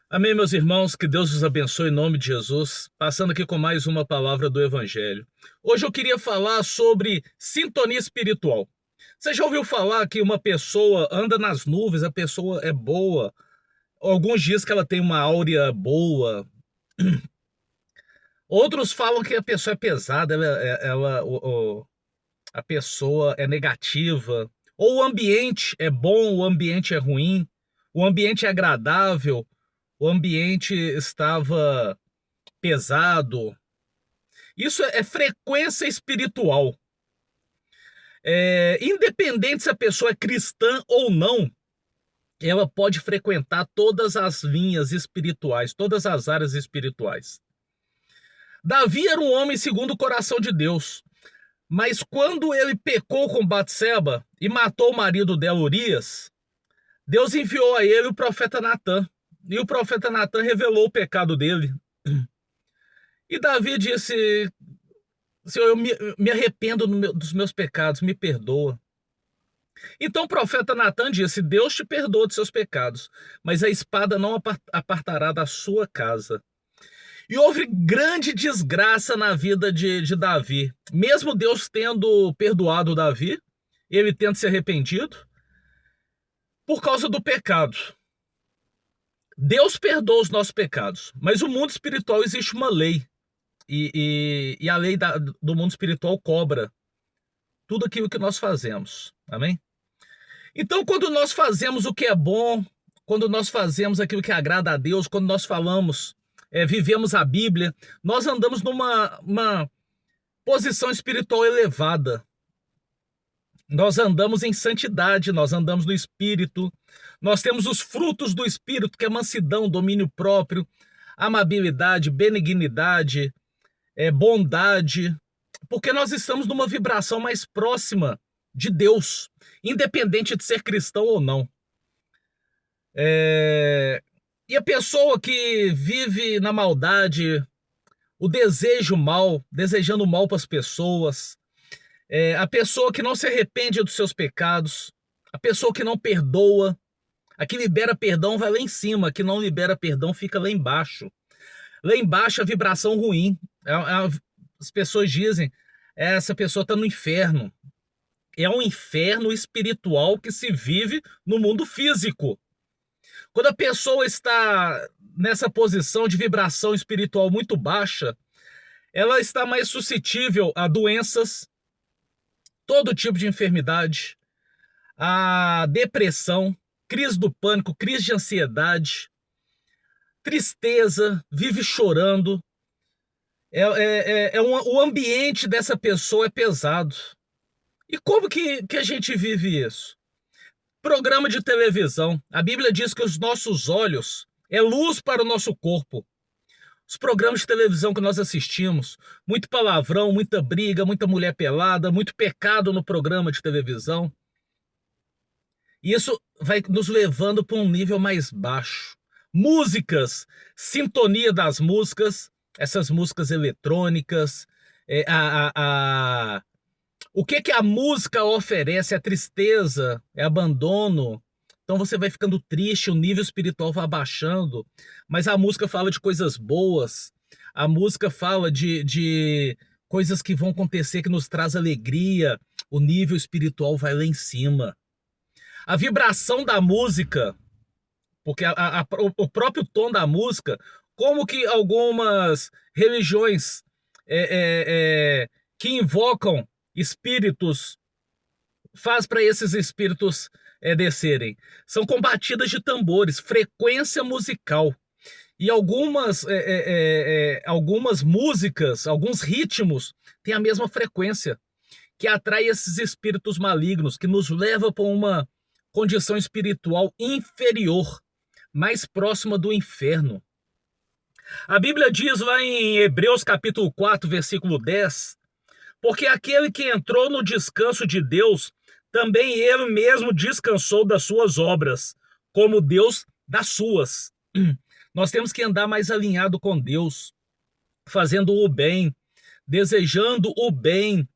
Amém, meus irmãos, que Deus os abençoe em nome de Jesus. Passando aqui com mais uma palavra do Evangelho. Hoje eu queria falar sobre sintonia espiritual. Você já ouviu falar que uma pessoa anda nas nuvens, a pessoa é boa? Alguns dizem que ela tem uma áurea boa. Outros falam que a pessoa é pesada, a pessoa é negativa. Ou o ambiente é bom, o ambiente é ruim, o ambiente é agradável, o ambiente estava pesado. Isso é frequência espiritual. Independente se a pessoa é cristã ou não, ela pode frequentar todas as linhas espirituais, todas as áreas espirituais. Davi era um homem segundo o coração de Deus, mas quando ele pecou com Batseba e matou o marido dela, Urias, Deus enviou a ele o profeta Natã. E o profeta Natã revelou o pecado dele. E Davi disse: Senhor, eu me arrependo dos meus pecados, me perdoa. Então o profeta Natã disse: Deus te perdoa dos seus pecados, mas a espada não apartará da sua casa. E houve grande desgraça na vida de Davi. Mesmo Deus tendo perdoado Davi, ele tendo se arrependido, por causa do pecado. Deus perdoa os nossos pecados, mas o mundo espiritual existe uma lei. E a lei do mundo espiritual cobra tudo aquilo que nós fazemos. Amém? Então, quando nós fazemos o que é bom, quando nós fazemos aquilo que agrada a Deus, quando nós falamos, vivemos a Bíblia, nós andamos numa posição espiritual elevada. Nós andamos em santidade, nós andamos no Espírito, nós temos os frutos do Espírito, que é mansidão, domínio próprio, amabilidade, benignidade, bondade, porque nós estamos numa vibração mais próxima de Deus, independente de ser cristão ou não. E a pessoa que vive na maldade, o desejo mal, desejando mal para as pessoas, a pessoa que não se arrepende dos seus pecados, a pessoa que não perdoa, a que libera perdão vai lá em cima, a que não libera perdão fica lá embaixo. Lá embaixo a vibração ruim. As pessoas dizem, essa pessoa está no inferno. É um inferno espiritual que se vive no mundo físico. Quando a pessoa está nessa posição de vibração espiritual muito baixa, ela está mais suscetível a doenças, todo tipo de enfermidade, a depressão, crise do pânico, crise de ansiedade, tristeza, vive chorando. O ambiente dessa pessoa é pesado. E como que a gente vive isso? Programa de televisão. A Bíblia diz que os nossos olhos é luz para o nosso corpo. Os programas de televisão que nós assistimos, muito palavrão, muita briga, muita mulher pelada, muito pecado no programa de televisão. Isso vai nos levando para um nível mais baixo. Músicas, sintonia das músicas, essas músicas eletrônicas, o que a música oferece? É tristeza, é abandono. Então você vai ficando triste, o nível espiritual vai abaixando. Mas a música fala de coisas boas. A música fala de coisas que vão acontecer, que nos traz alegria. O nível espiritual vai lá em cima. A vibração da música, porque o próprio tom da música, como que algumas religiões que invocam espíritos faz para esses espíritos descerem? São combatidas de tambores, frequência musical. E algumas músicas, alguns ritmos têm a mesma frequência, que atrai esses espíritos malignos, que nos leva para uma condição espiritual inferior, mais próxima do inferno. A Bíblia diz lá em Hebreus capítulo 4, versículo 10, porque aquele que entrou no descanso de Deus, também ele mesmo descansou das suas obras, como Deus das suas. Nós temos que andar mais alinhado com Deus, fazendo o bem, desejando o bem,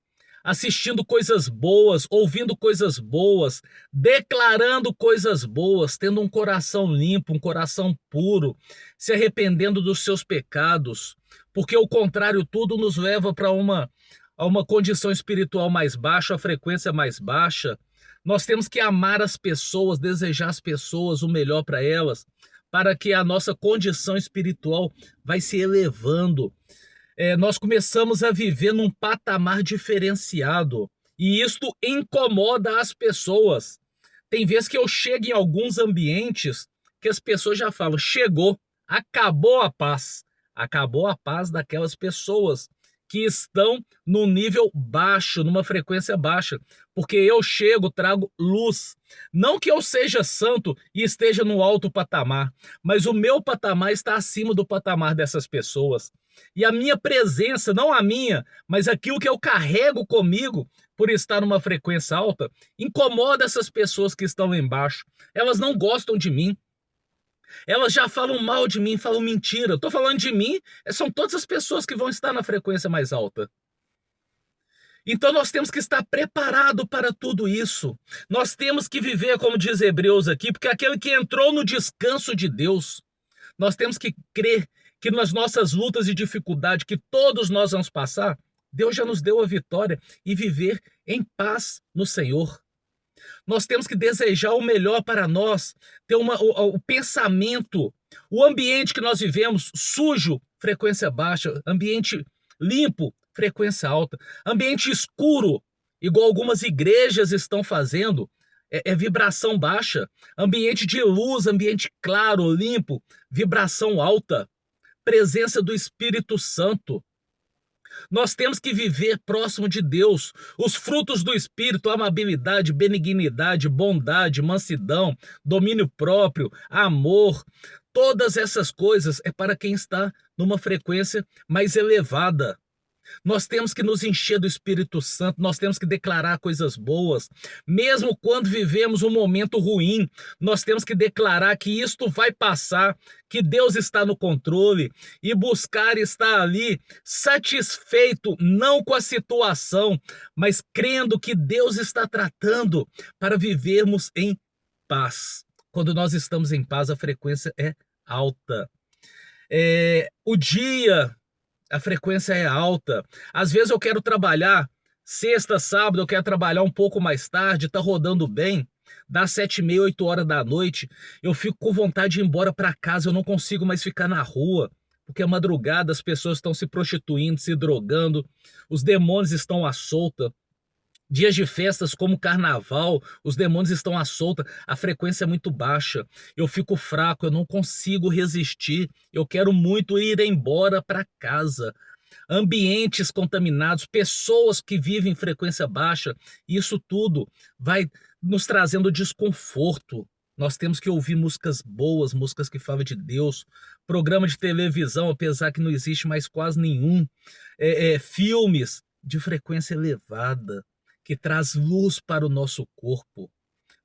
assistindo coisas boas, ouvindo coisas boas, declarando coisas boas, tendo um coração limpo, um coração puro, se arrependendo dos seus pecados, porque o contrário tudo nos leva para a uma condição espiritual mais baixa, a frequência mais baixa. Nós temos que amar as pessoas, desejar as pessoas, o melhor para elas, para que a nossa condição espiritual vai se elevando. Nós começamos a viver num patamar diferenciado e isto incomoda as pessoas. Tem vezes que eu chego em alguns ambientes que as pessoas já falam, chegou, acabou a paz daquelas pessoas que estão num nível baixo, numa frequência baixa, porque eu chego, trago luz. Não que eu seja santo e esteja no alto patamar, mas o meu patamar está acima do patamar dessas pessoas. E a minha presença, não a minha, mas aquilo que eu carrego comigo, por estar numa frequência alta, incomoda essas pessoas que estão lá embaixo. Elas não gostam de mim. Elas já falam mal de mim, falam mentira. Estou falando de mim, são todas as pessoas que vão estar na frequência mais alta. Então nós temos que estar preparado para tudo isso. Nós temos que viver, como diz Hebreus aqui, porque aquele que entrou no descanso de Deus, nós temos que crer que nas nossas lutas e dificuldades que todos nós vamos passar, Deus já nos deu a vitória e viver em paz no Senhor. Nós temos que desejar o melhor para nós, ter o pensamento, o ambiente que nós vivemos, sujo, frequência baixa, ambiente limpo, frequência alta, ambiente escuro, igual algumas igrejas estão fazendo, é vibração baixa, ambiente de luz, ambiente claro, limpo, vibração alta, presença do Espírito Santo. Nós temos que viver próximo de Deus. Os frutos do Espírito, amabilidade, benignidade, bondade, mansidão, domínio próprio, amor, todas essas coisas é para quem está numa frequência mais elevada. Nós temos que nos encher do Espírito Santo, nós temos que declarar coisas boas. Mesmo quando vivemos um momento ruim, nós temos que declarar que isto vai passar, que Deus está no controle e buscar estar ali satisfeito, não com a situação, mas crendo que Deus está tratando para vivermos em paz. Quando nós estamos em paz, a frequência é alta. O dia, a frequência é alta. Às vezes eu quero trabalhar sexta, sábado, eu quero trabalhar um pouco mais tarde, tá rodando bem, dá 7h30, 8 horas da noite, eu fico com vontade de ir embora para casa, eu não consigo mais ficar na rua, porque à madrugada as pessoas estão se prostituindo, se drogando, os demônios estão à solta. Dias de festas como carnaval, os demônios estão à solta, a frequência é muito baixa, eu fico fraco, eu não consigo resistir, eu quero muito ir embora para casa. Ambientes contaminados, pessoas que vivem em frequência baixa, isso tudo vai nos trazendo desconforto. Nós temos que ouvir músicas boas, músicas que falam de Deus, programa de televisão, apesar que não existe mais quase nenhum, filmes de frequência elevada, que traz luz para o nosso corpo.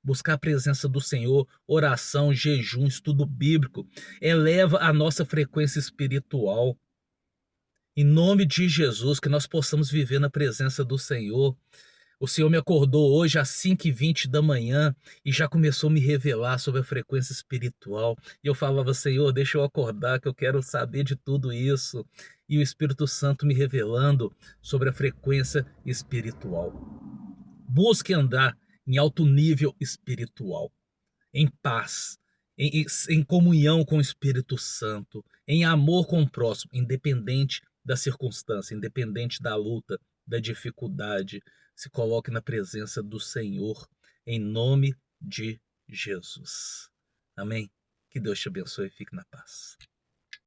Buscar a presença do Senhor, oração, jejum, estudo bíblico, eleva a nossa frequência espiritual. Em nome de Jesus, que nós possamos viver na presença do Senhor. O Senhor me acordou hoje às 5h20 da manhã e já começou a me revelar sobre a frequência espiritual. E eu falava, Senhor, deixa eu acordar que eu quero saber de tudo isso. E o Espírito Santo me revelando sobre a frequência espiritual. Busque andar em alto nível espiritual, em paz, em comunhão com o Espírito Santo, em amor com o próximo, independente da circunstância, independente da luta, da dificuldade. Se coloque na presença do Senhor, em nome de Jesus. Amém? Que Deus te abençoe e fique na paz.